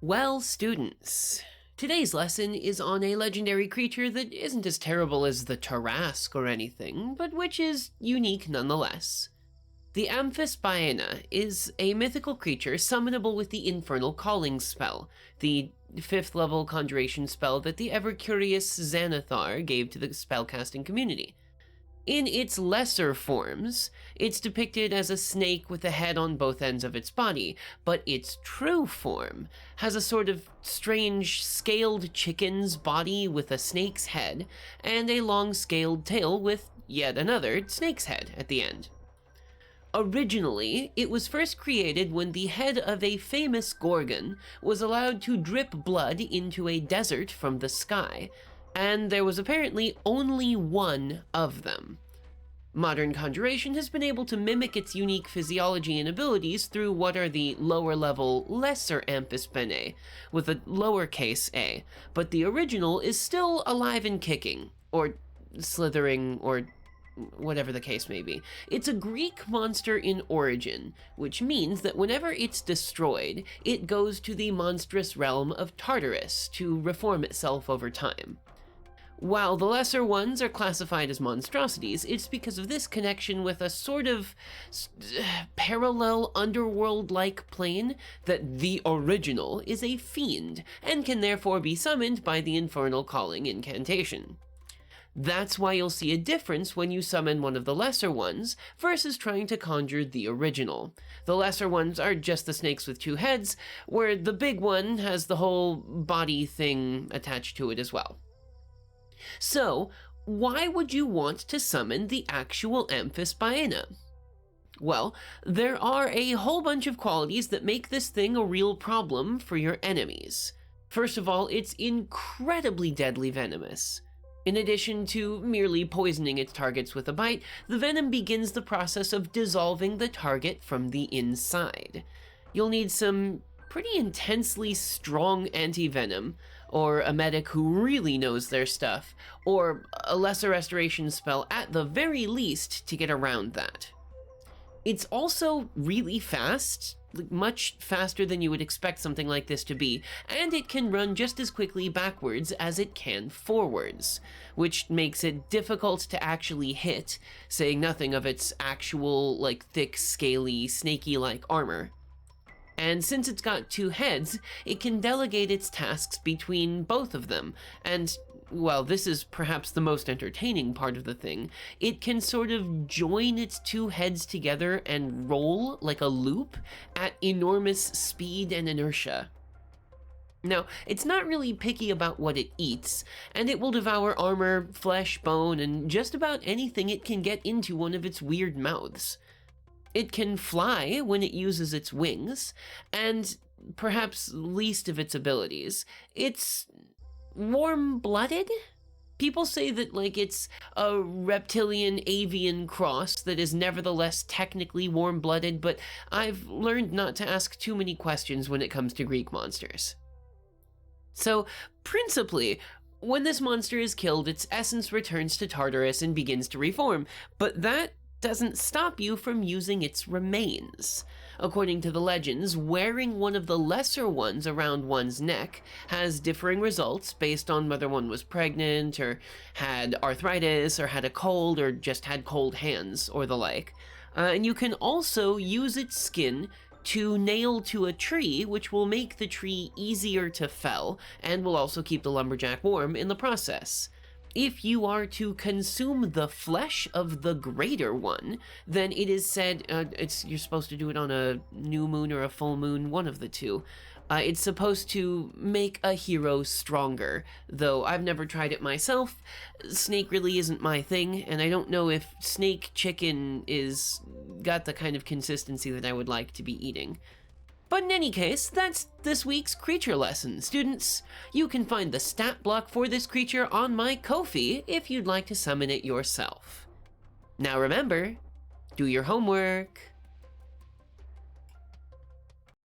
Well, students, today's lesson is on a legendary creature that isn't as terrible as the Tarrasque or anything, but which is unique nonetheless. The Amphisbaena is a mythical creature summonable with the Infernal Calling spell, the 5th level conjuration spell that the ever-curious Xanathar gave to the spellcasting community. In its lesser forms, it's depicted as a snake with a head on both ends of its body, but its true form has a sort of strange scaled chicken's body with a snake's head, and a long scaled tail with yet another snake's head at the end. Originally, it was first created when the head of a famous Gorgon was allowed to drip blood into a desert from the sky, and there was apparently only one of them. Modern conjuration has been able to mimic its unique physiology and abilities through what are the lower-level, lesser Amphisbaena, with a lowercase a, but the original is still alive and kicking, or slithering, or whatever the case may be. It's a Greek monster in origin, which means that whenever it's destroyed, it goes to the monstrous realm of Tartarus to reform itself over time. While the lesser ones are classified as monstrosities, it's because of this connection with a sort of parallel underworld-like plane that the original is a fiend, and can therefore be summoned by the Infernal Calling incantation. That's why you'll see a difference when you summon one of the lesser ones versus trying to conjure the original. The lesser ones are just the snakes with two heads, where the big one has the whole body thing attached to it as well. So, why would you want to summon the actual Amphisbaena? Well, there are a whole bunch of qualities that make this thing a real problem for your enemies. First of all, it's incredibly deadly venomous. In addition to merely poisoning its targets with a bite, the venom begins the process of dissolving the target from the inside. You'll need some pretty intensely strong anti-venom, or a medic who really knows their stuff, or a lesser restoration spell at the very least to get around that. It's also really fast, much faster than you would expect something like this to be, and it can run just as quickly backwards as it can forwards, which makes it difficult to actually hit, saying nothing of its actual, thick, scaly, snaky-like armor. And since it's got two heads, it can delegate its tasks between both of them, and, well, this is perhaps the most entertaining part of the thing, it can sort of join its two heads together and roll like a loop at enormous speed and inertia. Now, it's not really picky about what it eats, and it will devour armor, flesh, bone, and just about anything it can get into one of its weird mouths. It can fly when it uses its wings, and perhaps least of its abilities, it's warm-blooded? People say that, it's a reptilian-avian cross that is nevertheless technically warm-blooded, but I've learned not to ask too many questions when it comes to Greek monsters. So, principally, when this monster is killed, its essence returns to Tartarus and begins to reform, but that doesn't stop you from using its remains. According to the legends, wearing one of the lesser ones around one's neck has differing results based on whether one was pregnant, or had arthritis, or had a cold, or just had cold hands, or the like. And you can also use its skin to nail to a tree, which will make the tree easier to fell, and will also keep the lumberjack warm in the process. If you are to consume the flesh of the greater one, then it is said, you're supposed to do it on a new moon or a full moon, one of the two. It's supposed to make a hero stronger, though I've never tried it myself. Snake really isn't my thing, and I don't know if snake chicken is got the kind of consistency that I would like to be eating. But in any case, that's this week's creature lesson, students. You can find the stat block for this creature on my Ko-fi if you'd like to summon it yourself. Now remember, do your homework.